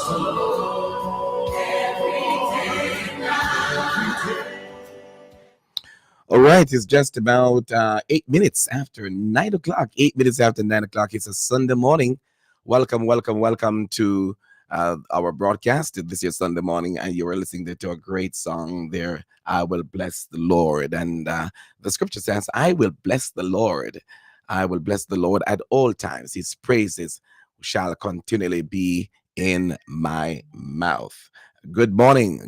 All right, it's just about 8 minutes after 9 o'clock. 8 minutes after 9 o'clock. It's a Sunday morning. Welcome, welcome, welcome to our broadcast. This is Sunday morning, and you are listening to a great song there. I will bless the Lord. And the scripture says, I will bless the Lord. I will bless the Lord at all times. His praises shall continually be in my mouth. Good morning,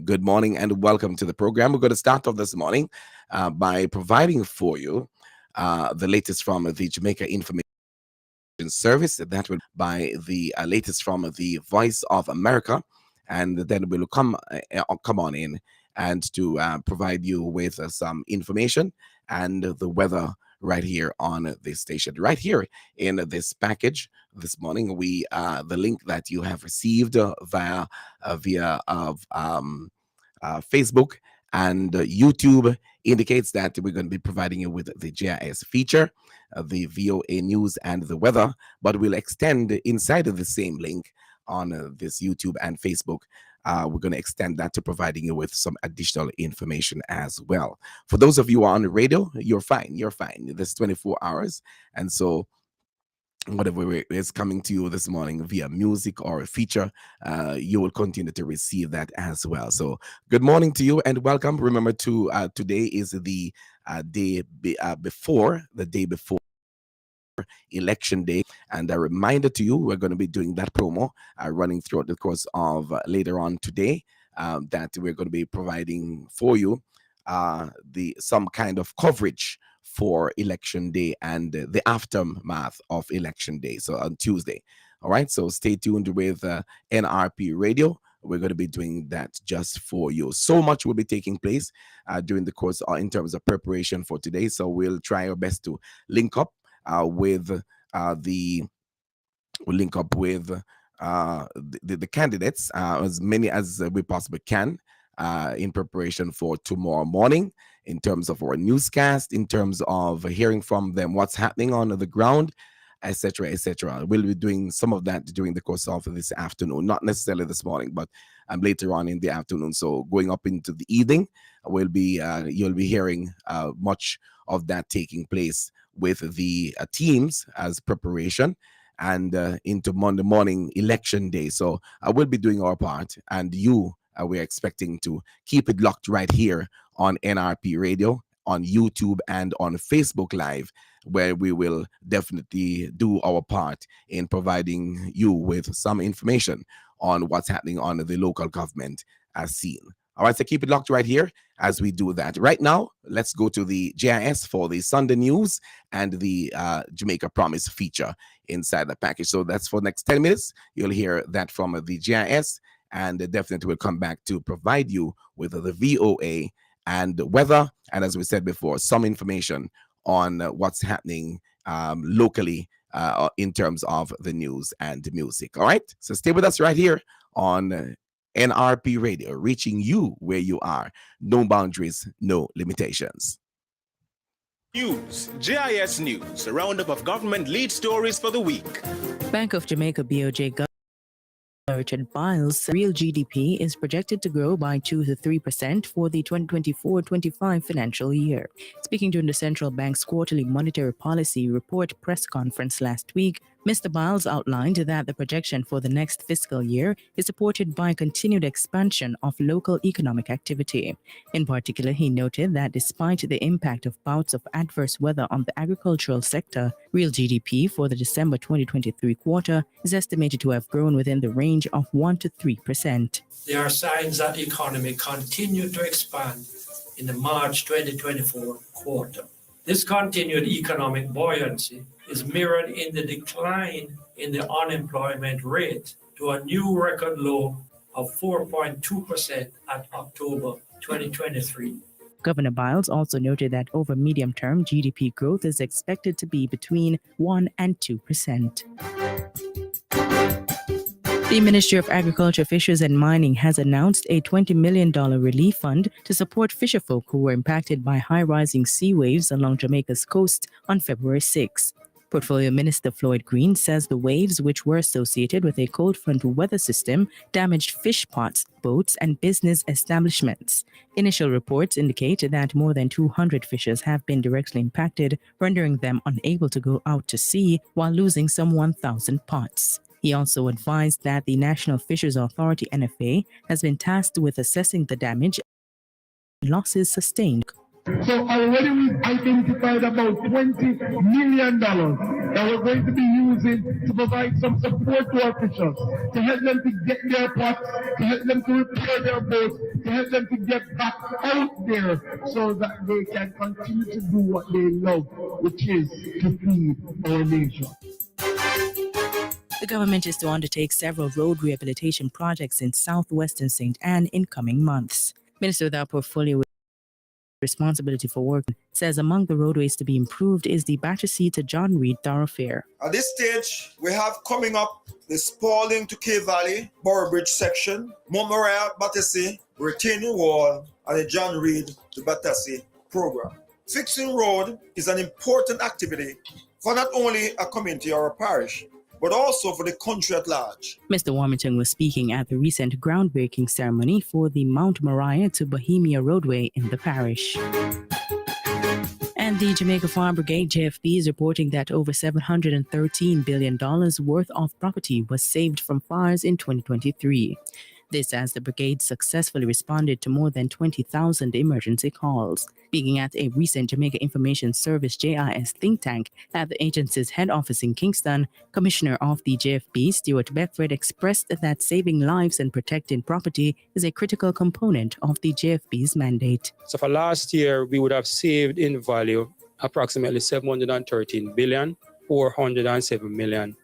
and welcome to the program. We're going to start off this morning by providing for you the latest from the Jamaica Information Service. That will by the latest from the Voice of America, and then we'll come on in and to provide you with some information and the weather right here on this station, right here in this package. This morning, we the link that you have received via Facebook and YouTube indicates that we're going to be providing you with the JIS feature, the VOA news and the weather, but we'll extend inside of the same link on this YouTube and Facebook. We're going to extend that to providing you with some additional information as well. For those of you on the radio, you're fine. You're fine. There's 24 hours. And so whatever is coming to you this morning via music or a feature, you will continue to receive that as well. So good morning to you and welcome. Remember today is the day before election day, and a reminder to you, we're going to be doing that promo running throughout the course of later on today, that we're going to be providing for you some kind of coverage for election day and the aftermath of election day, so on Tuesday. All right, so stay tuned with NRP radio. We're going to be doing that just for you. So much will be taking place during the course in terms of preparation for today, so we'll try our best to link up with the candidates, as many as we possibly can, in preparation for tomorrow morning, in terms of our newscast, in terms of hearing from them what's happening on the ground, etc., etc. We'll be doing some of that during the course of this afternoon, not necessarily this morning, but later on in the afternoon. So going up into the evening, you'll be hearing much of that taking place with the teams as preparation, and into Monday morning election day. So I will be doing our part, and we're expecting to keep it locked right here on NRP Radio, on YouTube, and on Facebook Live, where we will definitely do our part in providing you with some information on what's happening on the local government as scene. All right, so keep it locked right here as we do that. Right now, let's go to the JIS for the Sunday news and the Jamaica Promise feature inside the package. So that's for the next 10 minutes. You'll hear that from the JIS, and definitely will come back to provide you with the VOA and weather, and as we said before, some information on what's happening locally in terms of the news and music. All right, so stay with us right here on NRP Radio, reaching you where you are. No boundaries, no limitations. News, JIS News, a roundup of government lead stories for the week. Bank of Jamaica BOJ Governor Richard Biles, real GDP is projected to grow by 2 to 3% for the 2024-25 financial year. Speaking during the central bank's quarterly monetary policy report press conference last week, Mr. Biles outlined that the projection for the next fiscal year is supported by continued expansion of local economic activity. In particular, he noted that despite the impact of bouts of adverse weather on the agricultural sector, real GDP for the December 2023 quarter is estimated to have grown within the range of 1 to 3%. There are signs that the economy continued to expand in the March 2024 quarter. This continued economic buoyancy is mirrored in the decline in the unemployment rate to a new record low of 4.2% at October 2023. Governor Biles also noted that over medium-term GDP growth is expected to be between 1 and 2%. The Ministry of Agriculture, Fisheries and Mining has announced a $20 million relief fund to support fisherfolk who were impacted by high-rising sea waves along Jamaica's coast on February 6. Portfolio Minister Floyd Green says the waves, which were associated with a cold front weather system, damaged fish pots, boats, and business establishments. Initial reports indicate that more than 200 fishers have been directly impacted, rendering them unable to go out to sea while losing some 1,000 pots. He also advised that the National Fisheries Authority (NFA) has been tasked with assessing the damage and losses sustained. So already we've identified about $20 million that we're going to be using to provide some support to our fishers, to help them to get their pots, to help them to repair their boats, to help them to get back out there so that they can continue to do what they love, which is to feed our nation. The government is to undertake several road rehabilitation projects in southwestern St. Anne in coming months. Minister without portfolio with responsibility for work says among the roadways to be improved is the Battersea to John Reed thoroughfare. At this stage, we have coming up the Spalding to K Valley, Borough Bridge section, Montmorel, Battersea, retaining wall, and the John Reed to Battersea program. Fixing road is an important activity for not only a community or a parish, but also for the country at large. Mr. Warmington was speaking at the recent groundbreaking ceremony for the Mount Moriah to Bohemia roadway in the parish. And the Jamaica Fire Brigade, JFB, is reporting that over $713 billion worth of property was saved from fires in 2023. This as the brigade successfully responded to more than 20,000 emergency calls. Speaking at a recent Jamaica Information Service JIS think tank at the agency's head office in Kingston, Commissioner of the JFB, Stuart Beckford, expressed that saving lives and protecting property is a critical component of the JFB's mandate. So for last year, we would have saved in value approximately $713 billion, $407 million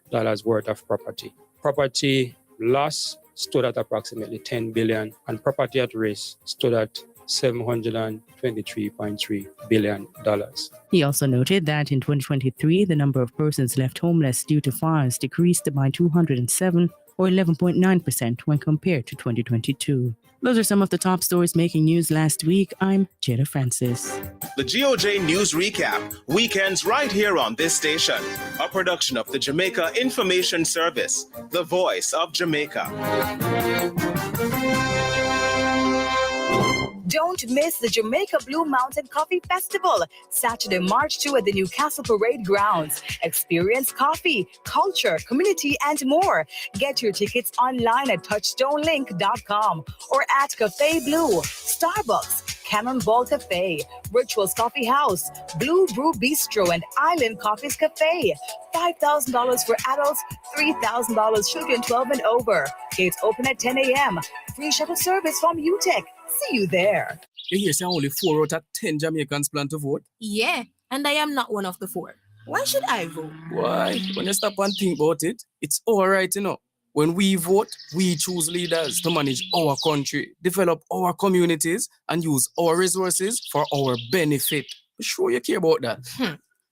worth of property. Property loss stood at approximately $10 billion, and property at risk stood at $723.3 billion. He also noted that in 2023, the number of persons left homeless due to fires decreased by 207 or 11.9% when compared to 2022. Those are some of the top stories making news last week. I'm Jada Francis. The GOJ News Recap, weekends right here on this station. A production of the Jamaica Information Service, the voice of Jamaica. Don't miss the Jamaica Blue Mountain Coffee Festival, Saturday, March 2 at the Newcastle Parade Grounds. Experience coffee, culture, community, and more. Get your tickets online at touchstonelink.com or at Cafe Blue, Starbucks, Cannonball Cafe, Rituals Coffee House, Blue Brew Bistro, and Island Coffees Cafe. $5,000 for adults, $3,000 children 12 and over. Gates open at 10 a.m. Free shuttle service from UTEC. See you there. You hear say only 4 out of 10 Jamaicans plan to vote? Yeah, and I am not one of the 4. Why should I vote? Why? When you stop and think about it, it's all right, you know. When we vote, we choose leaders to manage our country, develop our communities, and use our resources for our benefit. I'm sure you care about that.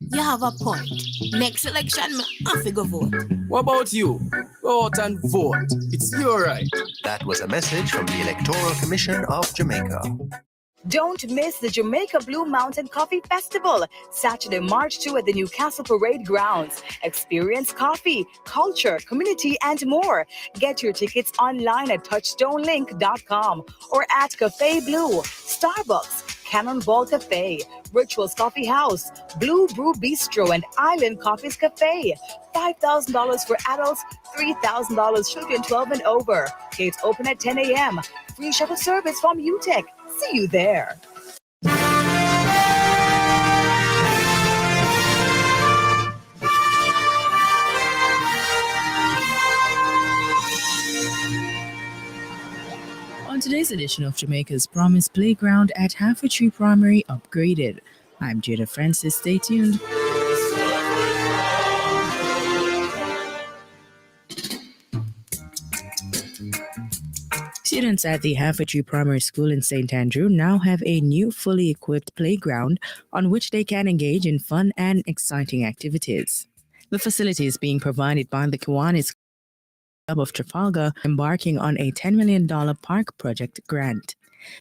You have a point. Next election, I have to go vote. What about you? Go out and vote. It's your right. That was a message from the Electoral Commission of Jamaica. Don't miss the Jamaica Blue Mountain Coffee Festival, Saturday, March 2 at the Newcastle Parade Grounds. Experience coffee, culture, community, and more. Get your tickets online at touchstonelink.com or at Cafe Blue, Starbucks, Cannonball Cafe, Rituals Coffee House, Blue Brew Bistro, and Island Coffees Cafe. $5,000 for adults, $3,000 children 12 and over. Gates open at 10 a.m. Free shuttle service from UTEC. See you there. On today's edition of Jamaica's Promise Playground at Half a Tree Primary upgraded. I'm Jada Francis. Stay tuned. Students at the Half a Tree Primary School in St. Andrew now have a new fully equipped playground on which they can engage in fun and exciting activities. The facility is being provided by the Kiwanis Club of Trafalgar, embarking on a $10 million park project grant.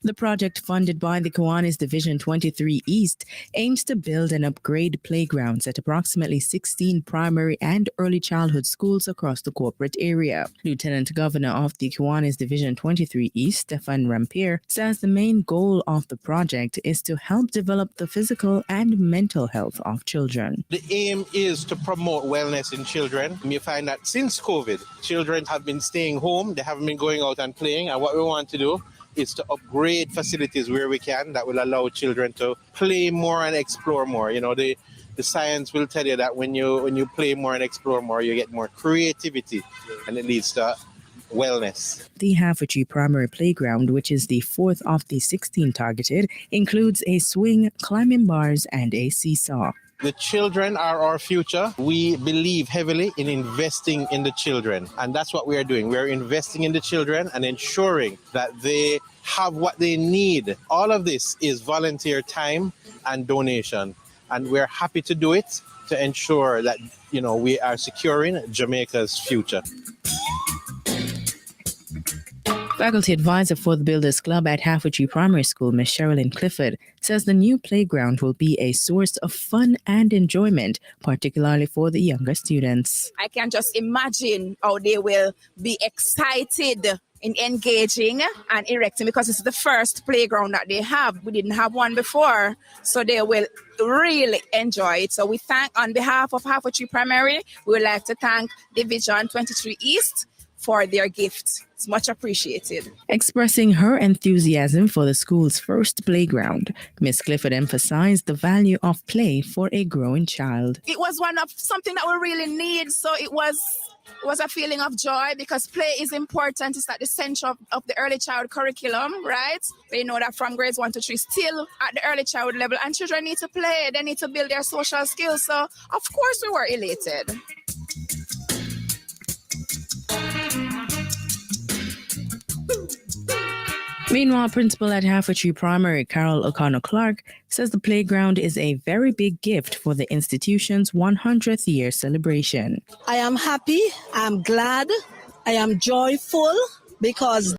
The project, funded by the Kiwanis Division 23 East, aims to build and upgrade playgrounds at approximately 16 primary and early childhood schools across the corporate area. Lieutenant Governor of the Kiwanis Division 23 East, Stefan Rampier, says the main goal of the project is to help develop the physical and mental health of children. The aim is to promote wellness in children. You find that since COVID, children have been staying home, they haven't been going out and playing, and what we want to do is to upgrade facilities where we can that will allow children to play more and explore more. You know, the science will tell you that when you play more and explore more, you get more creativity, and it leads to wellness. The Havertree Primary Playground, which is the fourth of the 16 targeted, includes a swing, climbing bars, and a seesaw. The children are our future. We believe heavily in investing in the children, and that's what we are doing. We're investing in the children and ensuring that they have what they need. All of this is volunteer time and donation, and we're happy to do it to ensure that, you know, we are securing Jamaica's future. Faculty advisor for the Builders Club at Havertree Primary School, Ms. Sherilyn Clifford, says the new playground will be a source of fun and enjoyment, particularly for the younger students. I can just imagine how they will be excited in engaging and erecting, because it's the first playground that they have. We didn't have one before, so they will really enjoy it. So we thank, on behalf of Havertree Primary, we would like to thank Division 23 East for their gift. It's much appreciated. Expressing her enthusiasm for the school's first playground, Ms. Clifford emphasized the value of play for a growing child. It was one of something that we really need, so it was a feeling of joy, because play is important. It's at the center of the early child curriculum, right? They know that from grades 1 to 3, still at the early child level, and children need to play. They need to build their social skills. So, of course, we were elated. Meanwhile, principal at Havertree Primary, Carol O'Connor Clark, says the playground is a very big gift for the institution's 100th year celebration. I am happy, I'm glad, I am joyful, because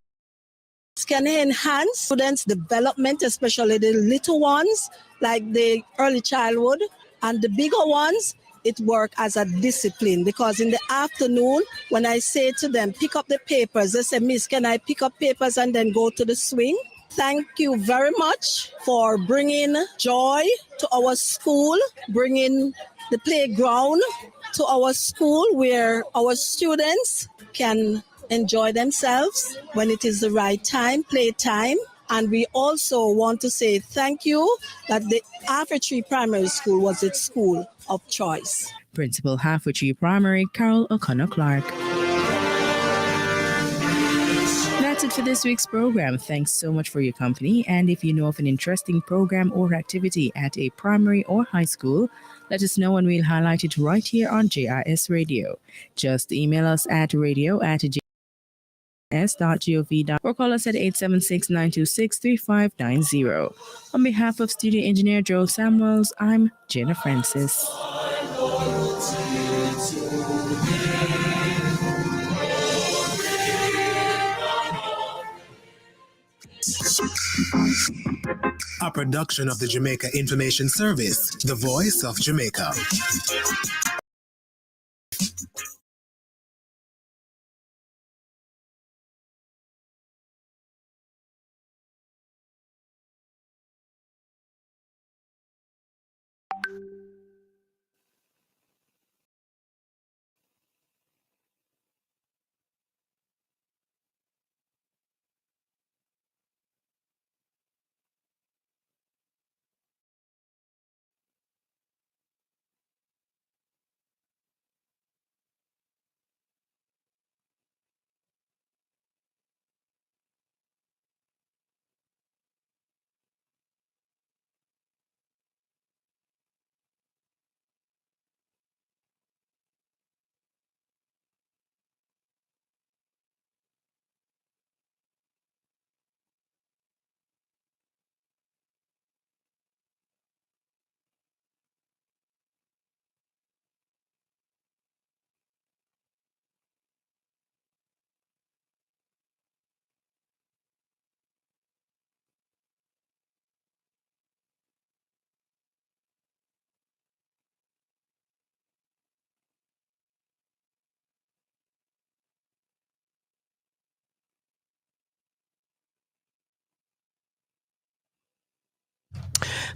this can enhance students' development, especially the little ones, like the early childhood, and the bigger ones. It works as a discipline, because in the afternoon, when I say to them, pick up the papers, they say, Miss, can I pick up papers and then go to the swing? Thank you very much for bringing joy to our school, bringing the playground to our school where our students can enjoy themselves when it is the right time, playtime. And we also want to say thank you that the Havertree Primary School was its school of choice. Principal Havertree Primary, Carol O'Connor Clark. That's it for this week's program. Thanks so much for your company. And if you know of an interesting program or activity at a primary or high school, let us know and we'll highlight it right here on JIS Radio. Just email us at radio@jis.gov or call us at 876-926-3590. On behalf of studio engineer Joel Samuels, I'm Jenna Francis. A production of the Jamaica Information Service, the voice of Jamaica.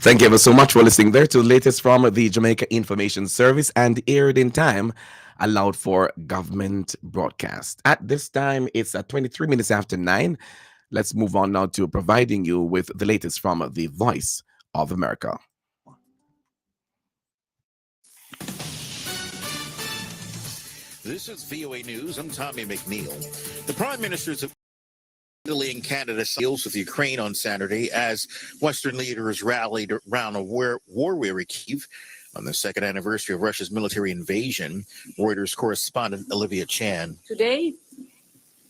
Thank you ever so much for listening there to the latest from the Jamaica Information Service and aired in time allowed for government broadcast. At this time, it's at 23 minutes after 9. Let's move on now to providing you with the latest from the Voice of America. This is VOA News. I'm Tommy McNeil. The Prime Ministers of Italy and Canada deals with Ukraine on Saturday as Western leaders rallied around a war-weary Kyiv on the second anniversary of Russia's military invasion. Reuters correspondent Olivia Chan. Today,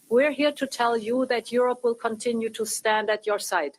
we're here to tell you that Europe will continue to stand at your side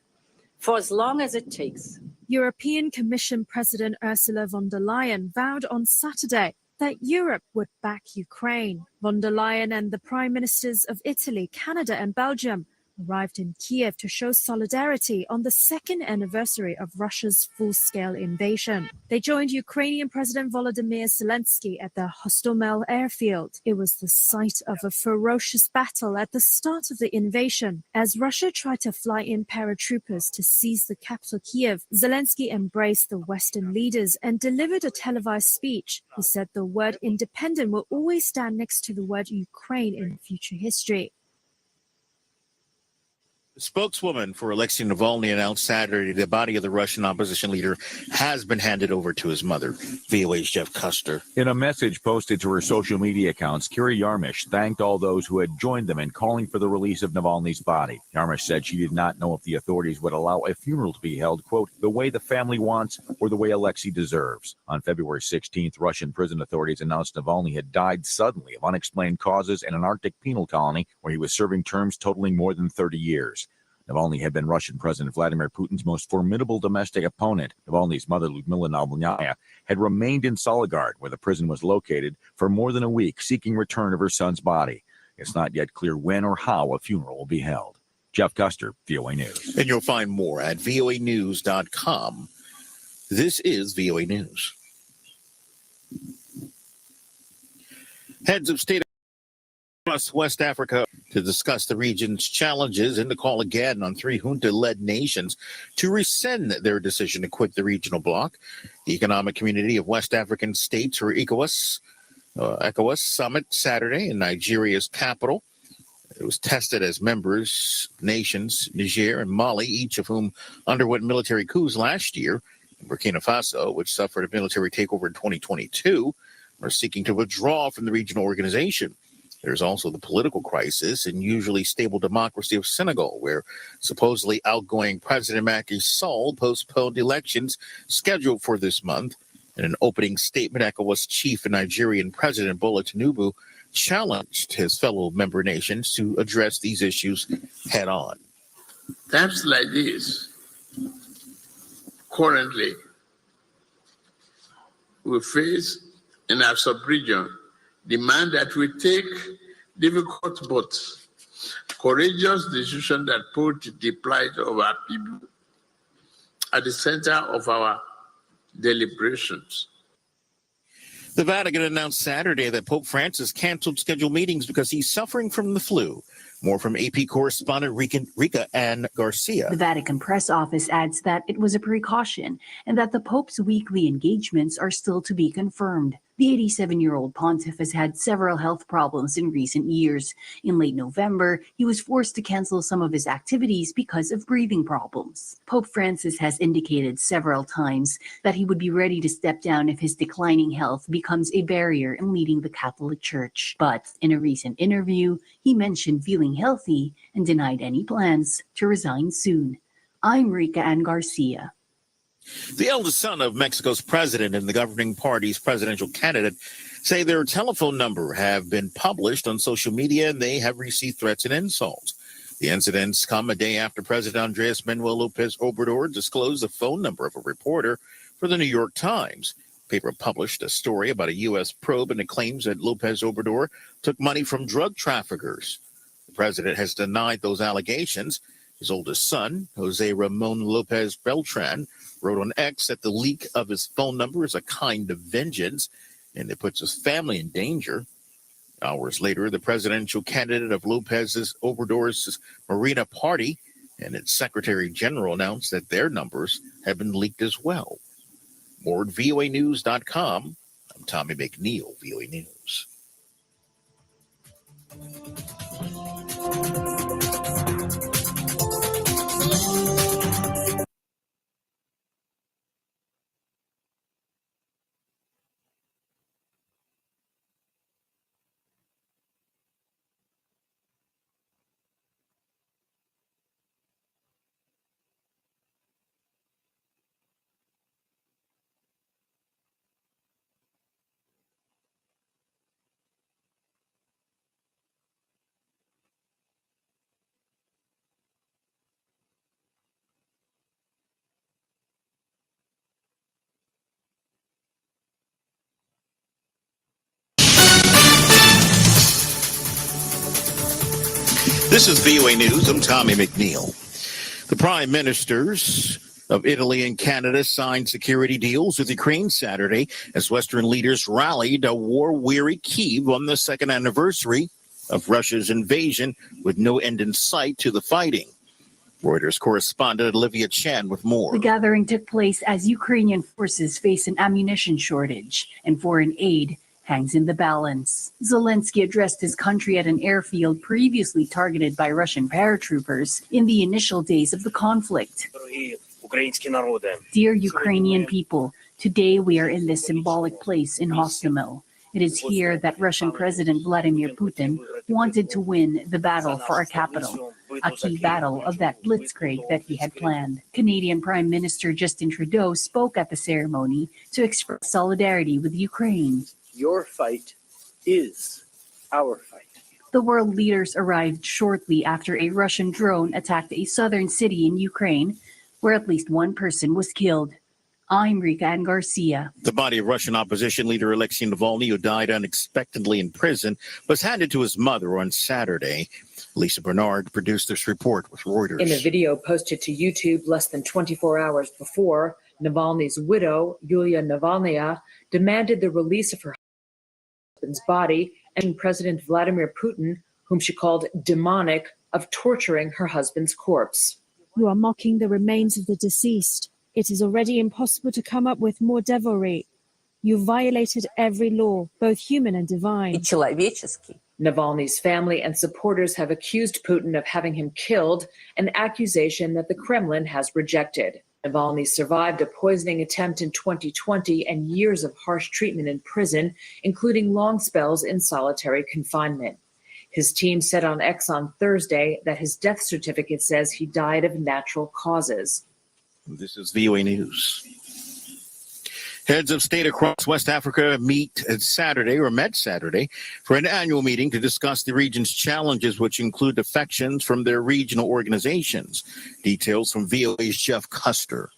for as long as it takes. European Commission President Ursula von der Leyen vowed on Saturday that Europe would back Ukraine. Von der Leyen and the Prime Ministers of Italy, Canada, and Belgium arrived in Kiev to show solidarity on the second anniversary of Russia's full-scale invasion. They joined Ukrainian President Volodymyr Zelensky at the Hostomel airfield. It was the site of a ferocious battle at the start of the invasion. As Russia tried to fly in paratroopers to seize the capital Kiev, Zelensky embraced the Western leaders and delivered a televised speech. He said the word independent will always stand next to the word Ukraine in future history. The spokeswoman for Alexei Navalny announced Saturday the body of the Russian opposition leader has been handed over to his mother. VOA's Jeff Custer. In a message posted to her social media accounts, Kiri Yarmish thanked all those who had joined them in calling for the release of Navalny's body. Yarmish said she did not know if the authorities would allow a funeral to be held, quote, the way the family wants or the way Alexei deserves. On February 16th, Russian prison authorities announced Navalny had died suddenly of unexplained causes in an Arctic penal colony where he was serving terms totaling more than 30 years. Navalny had been Russian President Vladimir Putin's most formidable domestic opponent. Navalny's mother, Lyudmila Navalnaya, had remained in Sologard, where the prison was located, for more than a week, seeking return of her son's body. It's not yet clear when or how a funeral will be held. Jeff Custer, VOA News. And you'll find more at voanews.com. This is VOA News. Heads of state across West Africa to discuss the region's challenges and to call again on three junta-led nations to rescind their decision to quit the regional bloc. The Economic Community of West African States, or ECOWAS summit Saturday in Nigeria's capital. It was tested as members nations, Niger and Mali, each of whom underwent military coups last year. Burkina Faso, which suffered a military takeover in 2022, are seeking to withdraw from the regional organization. There's also the political crisis in usually stable democracy of Senegal, where supposedly outgoing President Macky Sall postponed elections scheduled for this month. In an opening statement, ECOWAS chief and Nigerian President Bola Tinubu challenged his fellow member nations to address these issues head on. Times like this, currently, we face in our sub-region demand that we take difficult but courageous decisions that put the plight of our people at the center of our deliberations. The Vatican announced Saturday that Pope Francis canceled scheduled meetings because he's suffering from the flu. More from AP correspondent Rika Ann Garcia. The Vatican press office adds that it was a precaution and that the Pope's weekly engagements are still to be confirmed. The 87-year-old pontiff has had several health problems in recent years. In late November, he was forced to cancel some of his activities because of breathing problems. Pope Francis has indicated several times that he would be ready to step down if his declining health becomes a barrier in leading the Catholic Church. But in a recent interview, he mentioned feeling healthy and denied any plans to resign soon. I'm Rika Ann Garcia. The eldest son of Mexico's president and the governing party's presidential candidate say their telephone number have been published on social media and they have received threats and insults. The incidents come a day after President Andres Manuel Lopez Obrador disclosed the phone number of a reporter for the New York Times. The paper published a story about a U.S. probe and it claims that Lopez Obrador took money from drug traffickers. The president has denied those allegations. His oldest son, Jose Ramon Lopez Beltran, wrote on X that the leak of his phone number is a kind of vengeance and it puts his family in danger. Hours later, the presidential candidate of Lopez Obrador's Morena party and its Secretary General announced that their numbers have been leaked as well. More at voanews.com. I'm Tommy McNeil, VOA News. This is VOA News. I'm Tommy McNeil. The prime ministers of Italy and Canada signed security deals with Ukraine Saturday as Western leaders rallied a war-weary Kyiv on the second anniversary of Russia's invasion with no end in sight to the fighting. Reuters correspondent Olivia Chan with more. The gathering took place as Ukrainian forces face an ammunition shortage and foreign aid hangs in the balance. Zelensky addressed his country at an airfield previously targeted by Russian paratroopers in the initial days of the conflict. Dear Ukrainian people, today we are in this symbolic place in Hostomel. It is here that Russian President Vladimir Putin wanted to win the battle for our capital, a key battle of that blitzkrieg that he had planned. Canadian Prime Minister Justin Trudeau spoke at the ceremony to express solidarity with Ukraine. Your fight is our fight. The world leaders arrived shortly after a Russian drone attacked a southern city in Ukraine, where at least one person was killed. I'm Rika Ann Garcia. The body of Russian opposition leader Alexei Navalny, who died unexpectedly in prison, was handed to his mother on Saturday. Lisa Bernard produced this report with Reuters. In a video posted to YouTube less than 24 hours before, Navalny's widow, Yulia Navalnaya, demanded the release of her husband's body and President Vladimir Putin, whom she called demonic, of torturing her husband's corpse. You are mocking the remains of the deceased. It is already impossible to come up with more devilry. You violated every law, both human and divine. Navalny's family and supporters have accused Putin of having him killed, an accusation that the Kremlin has rejected. Navalny survived a poisoning attempt in 2020 and years of harsh treatment in prison, including long spells in solitary confinement. His team said on X on Thursday that his death certificate says he died of natural causes. This is VOA News. Heads of state across West Africa met Saturday for an annual meeting to discuss the region's challenges, which include defections from their regional organizations. Details from VOA's Jeff Custer.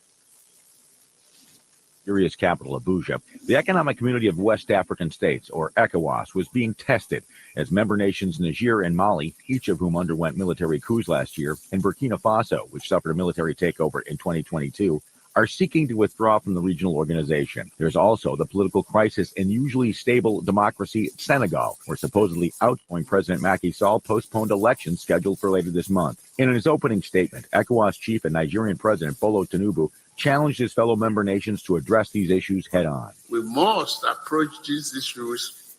Nigeria's capital, Abuja, the Economic Community of West African States, or ECOWAS, was being tested as member nations Niger and Mali, each of whom underwent military coups last year, and Burkina Faso, which suffered a military takeover in 2022, are seeking to withdraw from the regional organization. There's also the political crisis in usually stable democracy Senegal, where supposedly outgoing President Macky Sall postponed elections scheduled for later this month. In his opening statement, ECOWAS chief and Nigerian President Bolo Tinubu challenged his fellow member nations to address these issues head-on. We must approach these issues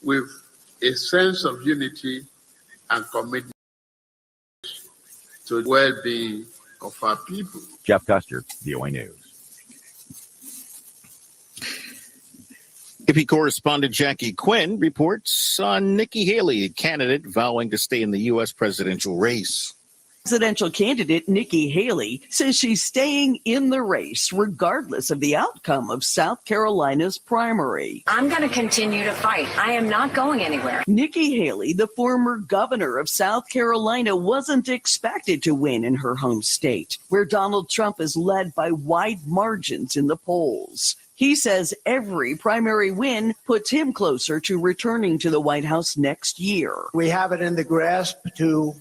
with a sense of unity and commitment to the well-being of our people. Jeff Custer, VOA News. AP correspondent Jackie Quinn reports on Nikki Haley, a candidate vowing to stay in the U.S. presidential race. Presidential candidate Nikki Haley says she's staying in the race regardless of the outcome of South Carolina's primary. I'm going to continue to fight. I am not going anywhere. Nikki Haley, the former governor of South Carolina, wasn't expected to win in her home state, where Donald Trump is led by wide margins in the polls. He says every primary win puts him closer to returning to the White House next year. We have it in the grasp to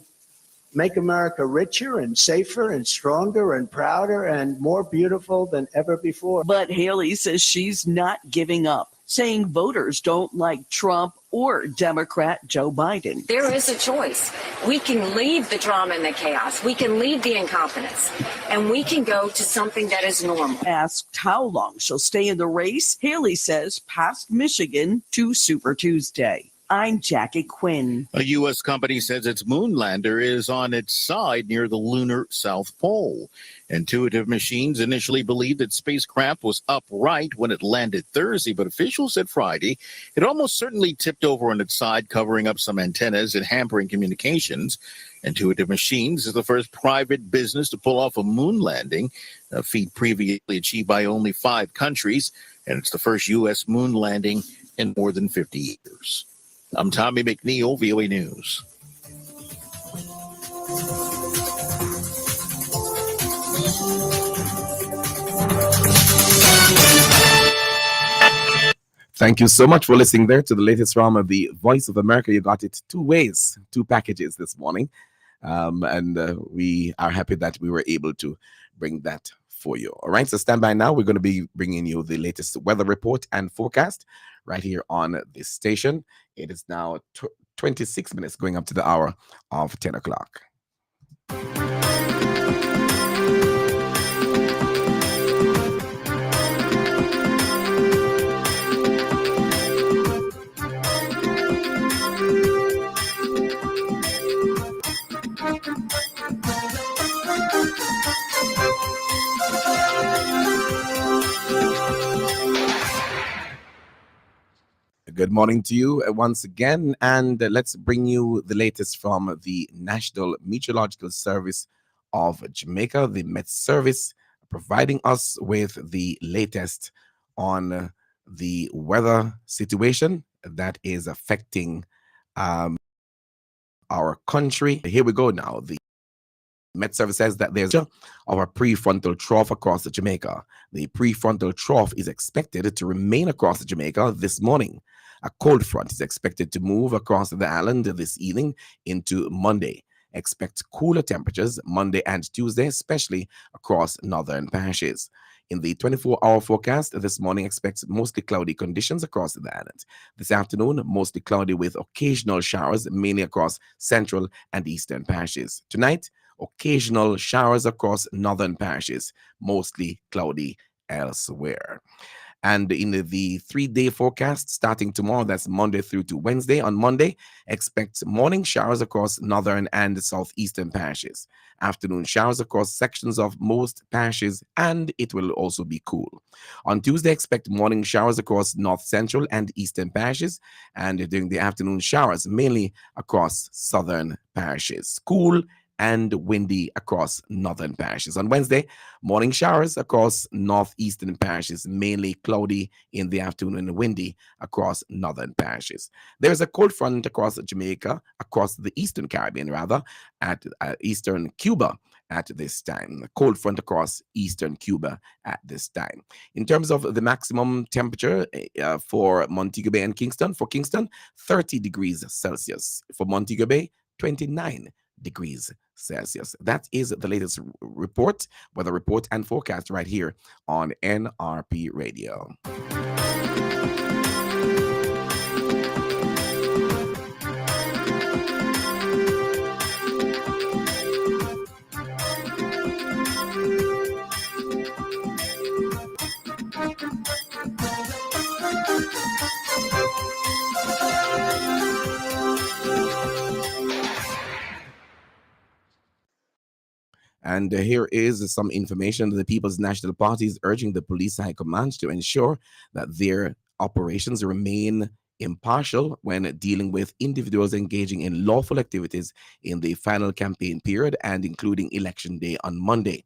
make America richer and safer and stronger and prouder and more beautiful than ever before. But Haley says she's not giving up, saying voters don't like Trump or Democrat Joe Biden. There is a choice. We can leave the drama and the chaos. We can leave the incompetence, and we can go to something that is normal. Asked how long she'll stay in the race, Haley says past Michigan to Super Tuesday. I'm Jackie Quinn. A U.S. company says its moon lander is on its side near the lunar South Pole. Intuitive Machines initially believed that spacecraft was upright when it landed Thursday, but officials said Friday it almost certainly tipped over on its side, covering up some antennas and hampering communications. Intuitive Machines is the first private business to pull off a moon landing, a feat previously achieved by only 5 countries, and it's the first U.S. moon landing in more than 50 years. I'm Tommy McNeil, VOA News. Thank you so much for listening there to the latest round of the Voice of America. You got it 2 ways, 2 packages this morning. And we are happy that we were able to bring that for you. All right, so stand by now. We're going to be bringing you the latest weather report and forecast right here on this station. It is now 26 minutes going up to the hour of 10 o'clock. Good morning to you once again, and let's bring you the latest from the National Meteorological Service of Jamaica, the Met Service, providing us with the latest on the weather situation that is affecting our country. Here we go now. The Met Service says that there's of a prefrontal trough across Jamaica. The prefrontal trough is expected to remain across Jamaica this morning. A cold front is expected to move across the island this evening into Monday. Expect cooler temperatures Monday and Tuesday, especially across northern parishes. In the 24-hour forecast this morning, expect mostly cloudy conditions across the island. This afternoon, mostly cloudy with occasional showers, mainly across central and eastern parishes. Tonight, occasional showers across northern parishes, mostly cloudy elsewhere. And in the 3-day forecast starting tomorrow, that's Monday through to Wednesday. On Monday, expect morning showers across northern and southeastern parishes. Afternoon showers across sections of most parishes, and it will also be cool. On Tuesday, expect morning showers across north central and eastern parishes, and during the afternoon showers mainly across southern parishes. Cool and windy across northern parishes. On Wednesday, morning showers across northeastern parishes, mainly cloudy in the afternoon and windy across northern parishes. There's a cold front across Jamaica, across the eastern Caribbean rather, at eastern Cuba at this time. A cold front across eastern Cuba at this time. In terms of the maximum temperature for Montego Bay and Kingston, for Kingston, 30 degrees Celsius. For Montego Bay, 29 degrees Celsius. That is the latest report, weather report and forecast right here on NRP Radio. And here is some information. The People's National Party is urging the police high command to ensure that their operations remain impartial when dealing with individuals engaging in lawful activities in the final campaign period and including Election Day on Monday.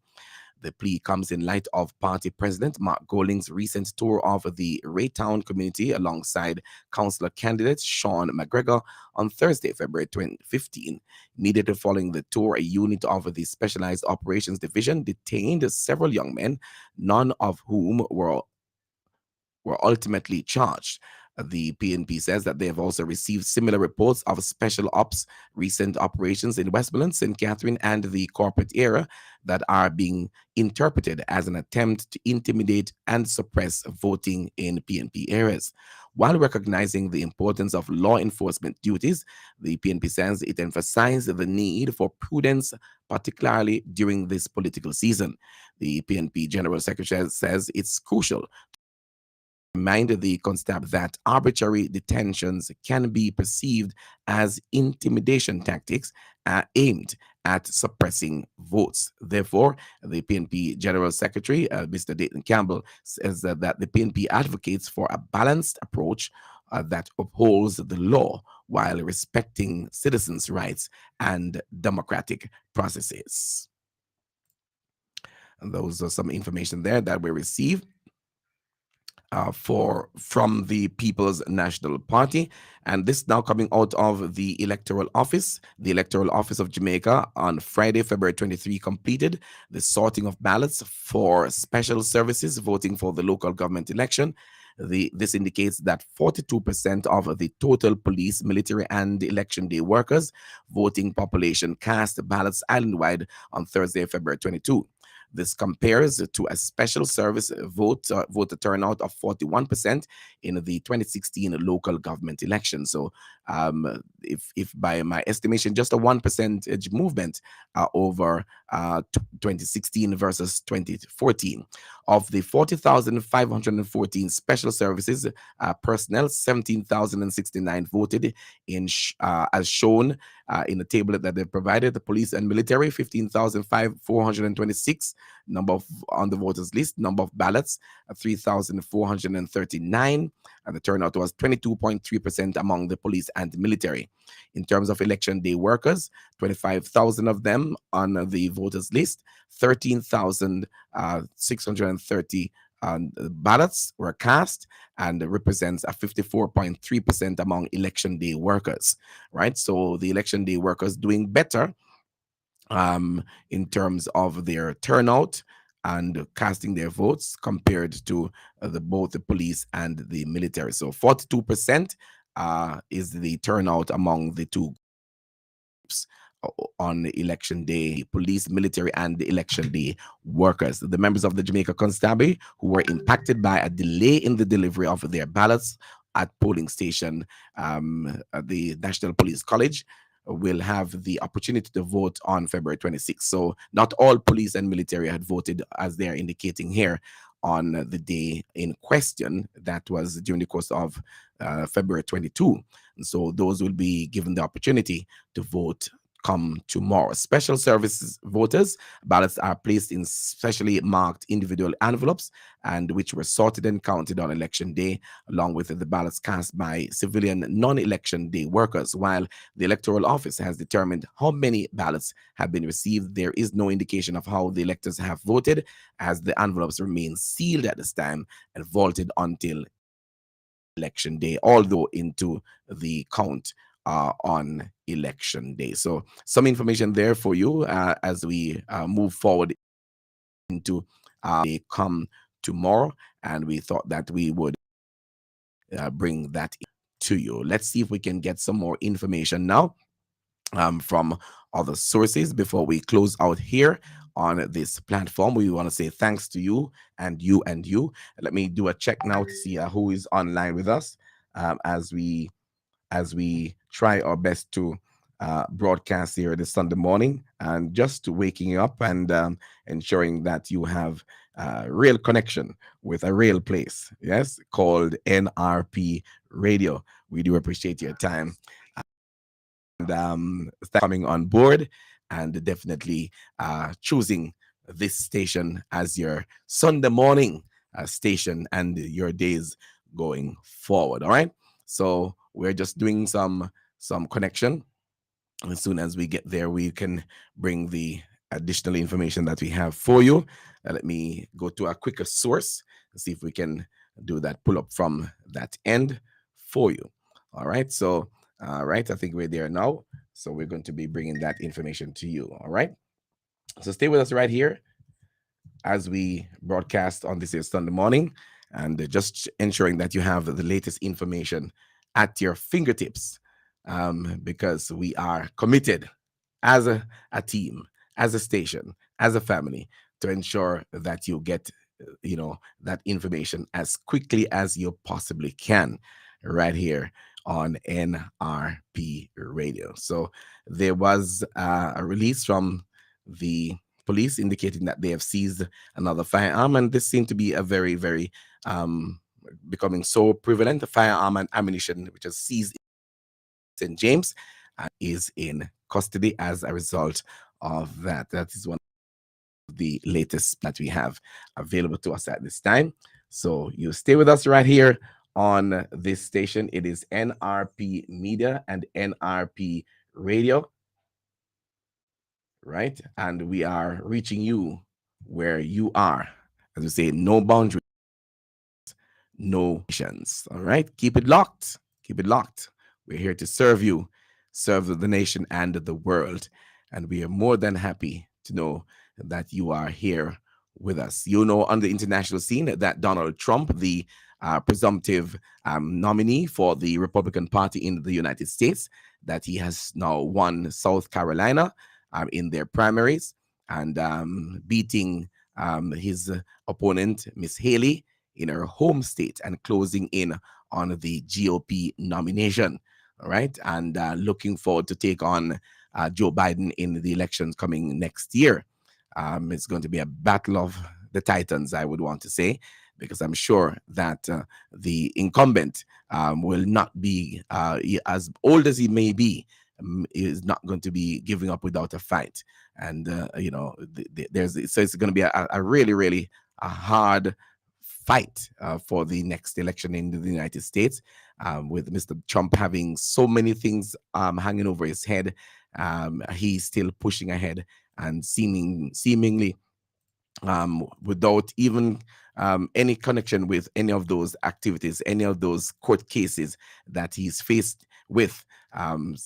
The plea comes in light of party president Mark Golding's recent tour of the Raytown community alongside councillor candidate Sean McGregor on Thursday, February 2015. Immediately following the tour, a unit of the Specialized Operations Division detained several young men, none of whom were ultimately charged. The PNP says that they have also received similar reports of special ops, recent operations in Westmoreland, St. Catherine, and the corporate area that are being interpreted as an attempt to intimidate and suppress voting in PNP areas. While recognizing the importance of law enforcement duties, the PNP says it emphasized the need for prudence, particularly during this political season. The PNP General Secretary says it's crucial to remind the constable that arbitrary detentions can be perceived as intimidation tactics aimed at suppressing votes. Therefore, the PNP General Secretary, Mr. Dayton Campbell, says that the PNP advocates for a balanced approach that upholds the law while respecting citizens' rights and democratic processes. And those are some information there that we received from the People's National Party, and this now coming out of the electoral office. The electoral office of Jamaica on Friday, February 23, completed the sorting of ballots for special services voting for the local government election. This indicates that 42% of the total police, military, and election day workers voting population cast ballots island-wide on Thursday, February 22. This compares to a special service voter turnout of 41% in the 2016 local government election. So, if by my estimation, just a 1% movement over 2016 versus 2014. Of the 40,514 special services personnel, 17,069 voted in as shown in the table that they provided. The police and military, 15,426 number on the voters list. Number of ballots, 3,439, and the turnout was 22.3% among the police and military. In terms of election day workers, 25,000 of them on the voters list, 13,630 ballots were cast, and represents a 54.3% among election day workers, right? So the election day workers doing better in terms of their turnout and casting their votes compared to both the police and the military. So 42% is the turnout among the two groups on election day: police, military, and the election day workers. The members of the Jamaica Constabulary who were impacted by a delay in the delivery of their ballots at polling station at the National Police College will have the opportunity to vote on February 26th. So not all police and military had voted, as they are indicating here, on the day in question. That was during the course of February 22. And so those will be given the opportunity to vote come tomorrow. Special services voters, ballots are placed in specially marked individual envelopes, and which were sorted and counted on election day, along with the ballots cast by civilian non-election day workers. While the electoral office has determined how many ballots have been received, there is no indication of how the electors have voted, as the envelopes remain sealed at this time and vaulted until election day, although into the count on election day. So some information there for you as we move forward into they come tomorrow, and we thought that we would bring that to you. Let's see if we can get some more information now from other sources before we close out here on this platform. We want to say thanks to you and you and you. Let me do a check now to see who is online with us as we try our best to broadcast here this Sunday morning, and just waking up and ensuring that you have real connection with a real place, yes, called NRP Radio. We do appreciate your time and coming on board, and definitely choosing this station as your Sunday morning station and your days going forward. All right, so we're just doing some connection. As soon as we get there, we can bring the additional information that we have for you. Let me go to a quicker source and see if we can do that pull up from that end for you. All right, so right, I think we're there now. So we're going to be bringing that information to you. All right, so stay with us right here as we broadcast on this Sunday morning, and just ensuring that you have the latest information at your fingertips, because we are committed as a team, as a station, as a family, to ensure that you get that information as quickly as you possibly can. right here on NRP Radio. So there was a release from the police indicating that they have seized another firearm, and this seemed to be a very, very becoming so prevalent. The firearm and ammunition which is seized in St. James is in custody as a result of that. That is one of the latest that we have available to us at this time. So you stay with us right here on this station. It is NRP Media and NRP Radio, right? And we are reaching you where you are. As we say, no boundaries, no nations. All right, keep it locked. Keep it locked. We're here to serve you, serve the nation and the world. And we are more than happy to know that you are here with us. You know, on the international scene, that Donald Trump, the presumptive nominee for the Republican Party in the United States, that he has now won South Carolina in their primaries and beating his opponent, Miss Haley, in her home state and closing in on the GOP nomination. All right. And looking forward to take on Joe Biden in the elections coming next year. It's going to be a battle of the titans, I would want to say, because I'm sure that the incumbent will not be, as old as he may be, is not going to be giving up without a fight. And, you know, so it's going to be a really, really a hard fight for the next election in the United States, with Mr. Trump having so many things hanging over his head. He's still pushing ahead and seemingly without even any connection with any of those activities, any of those court cases that he's faced with,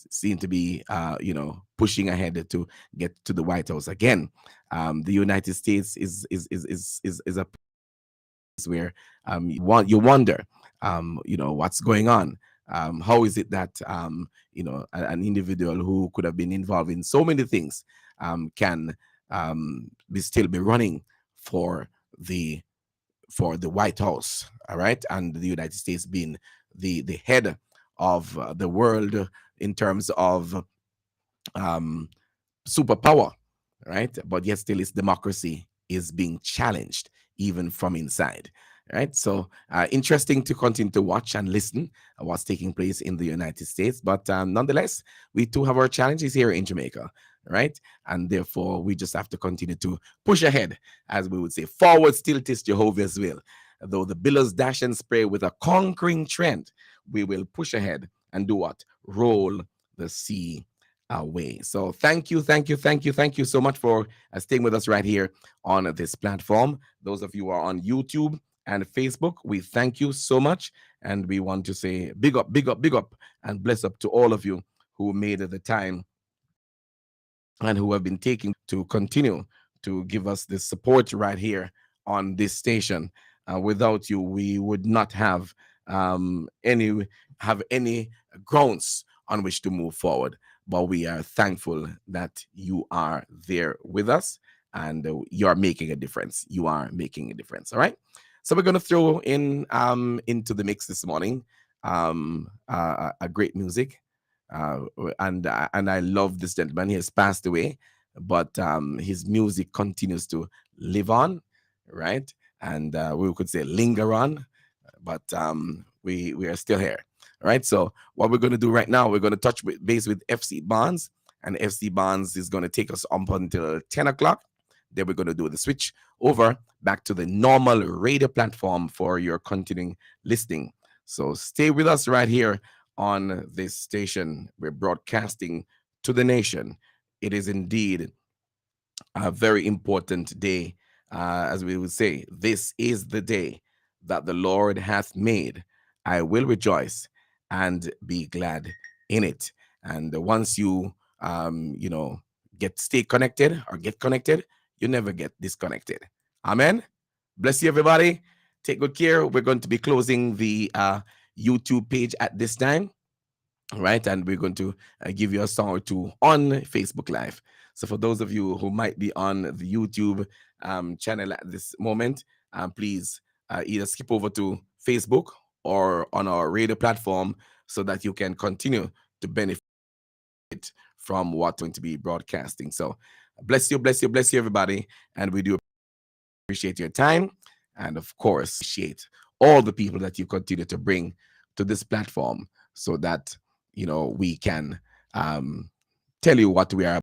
seem to be, you know, pushing ahead to get to the White House again. The United States is a place where you wonder, you know, what's going on. How is it that you know, an individual who could have been involved in so many things can still be running for the White House, all right, and the United States being the head of the world in terms of superpower, right? But yet still its democracy is being challenged even from inside. Right, so interesting to continue to watch and listen what's taking place in the United States. But nonetheless, we too have our challenges here in Jamaica, right? And therefore, we just have to continue to push ahead, as we would say, forward still 'tis Jehovah's will. Though the billows dash and spray with a conquering trend, we will push ahead and do what? Roll the sea away. So thank you so much for staying with us right here on this platform. Those of you who are on YouTube and Facebook, we thank you so much, and we want to say big up, and bless up to all of you who made the time and who have been taking to continue to give us the support right here on this station. Without you, we would not have any grounds on which to move forward. But we are thankful that you are there with us, and you are making a difference. You are making a difference. All right. So we're going to throw in into the mix this morning a great music, and I love this gentleman. He has passed away, but his music continues to live on, right? And we could say linger on, but we are still here, right? So what we're going to do right now, we're going to touch base with FC Bonds, and FC Bonds is going to take us up until 10 o'clock. Then we're going to do the switch over back to the normal radio platform for your continuing listening. So stay with us right here on this station. We're broadcasting to the nation. It is indeed a very important day. As we would say, this is the day that the Lord hath made. I will rejoice and be glad in it. And once you, you know, stay connected or get connected, you never get disconnected. Amen. Bless you, everybody. Take good care. We're going to be closing the YouTube page at this time, right? And we're going to give you a song or two on Facebook Live. So for those of you who might be on the YouTube channel at this moment, please either skip over to Facebook or on our radio platform so that you can continue to benefit from what's going to be broadcasting. So bless you, bless you, bless you, everybody. And we do appreciate your time. And of course, appreciate all the people that you continue to bring to this platform so that, we can tell you what we are